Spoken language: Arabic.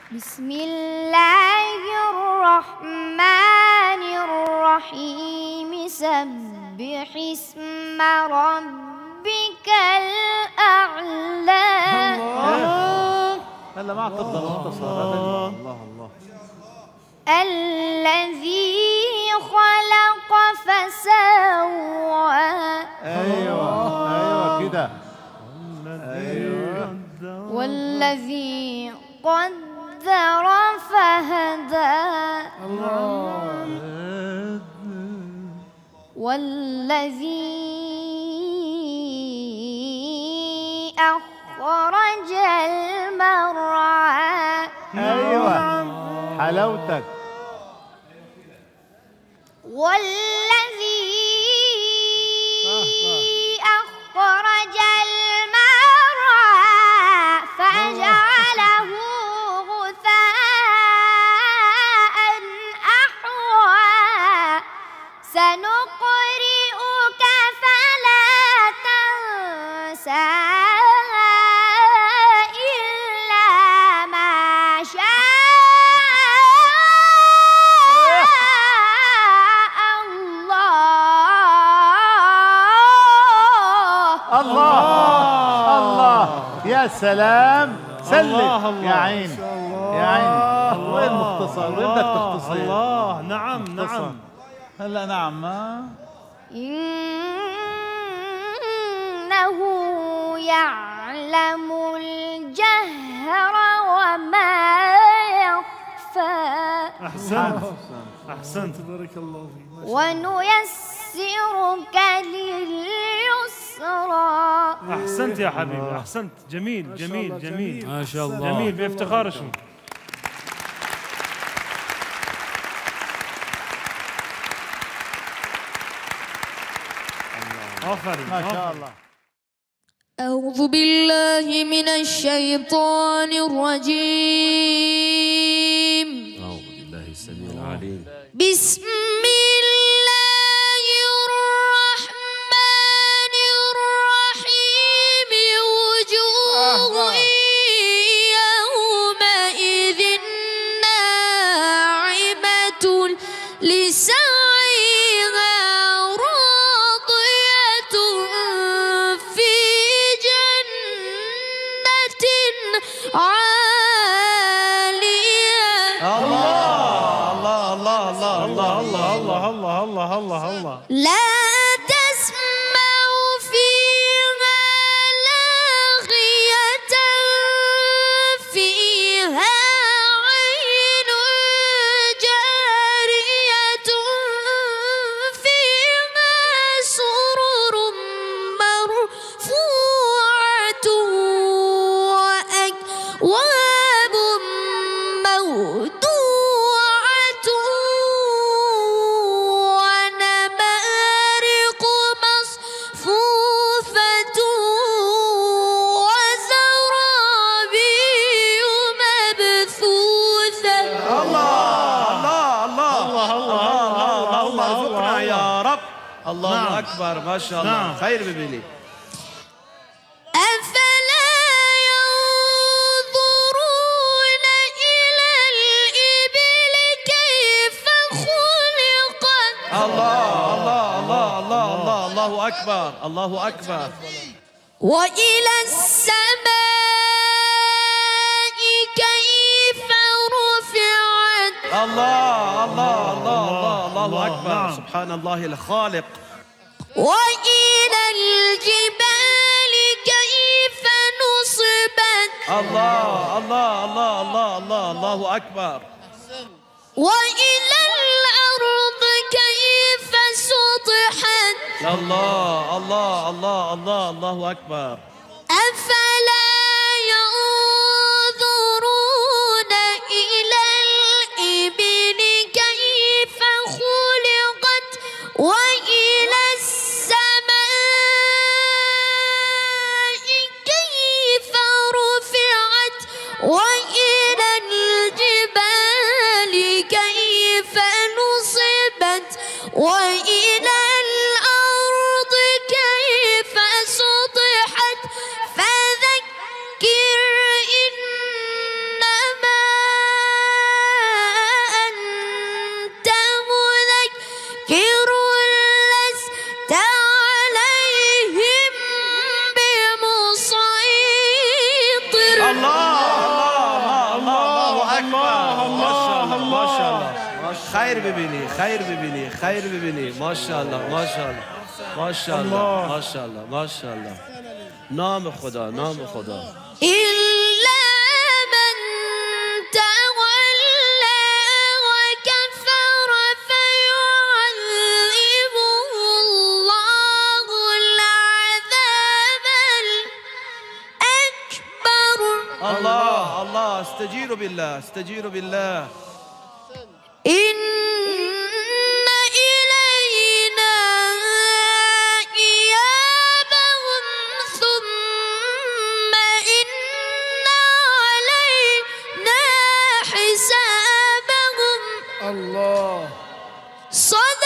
بسم الله الرحمن الرحيم سبح اسم ربك الأعلى. هلا ما اعتقد الله الله الذي خلق فسوى. ايوه كده. والذي قدر فهدى. والذي أخرج المرعى. ايوه حلاوتك. والذي أخرج المرعى فجعله غثاء أحوى. سنقرئك فلا تنسى إلا ما شاء الله. يا سلام. سلم يا عيني يا عيني. وين مختصر؟ وين بدك تختصر؟ الله. نعم نعم. هلا نعم. إنه يعلم الجهر وما يخفى. أحسنت بارك الله فيك. ونيسرك لليسرى. أحسنت يا حبيبي أحسنت. جميل جميل جميل ما شاء الله. جميل بافتخار. شو ما شاء الله. أعوذ بالله من الشيطان الرجيم. أعوذ بالله السميع العليم. بسم الله الرحمن الرحيم. وجوه يومئذ ناعمة لسعيها راضية في جنة عالية. الله. لا تسمع فيها لاغية فيها عين جارية فيها سرر مرفوعة وأكواب موضوعة ونمارق مصفوفة وزرابي مبثوثة. الله ارزقنا يا رب. الله أكبر ما شاء الله. خير ببلي. أفلا ينظرون إلى الإبل كيف خلقت. الله أكبر الله أكبر. وإلى السماء كيف رفعت. الله أكبر. سبحان الله الخالق. وإلى الجبال كيف نصبت. الله أكبر. وإلى الأرض كيف سطحت. الله أكبر. أفلا ينظرون إلى الإبل كيف خلقت وإلى السماء كيف رفعت وإلى الجبال كيف نصبت وإلى الأرض كيف سطحت أكبر. ما شاء الله ما شاء الله. الله. خير ببینی خیر ببینی خیر ببینی. ماشاءالله ماشاءالله ماشاءالله ماشاءالله ماشاءالله. نام خدا نام خدا. إلا من تولى وكفر فيعذبه الله العذاب الأكبر. الله الله استجيروا بالله استجيروا بالله. إن إلينا إيابهم ثم إن علينا حسابهم. الله. صدق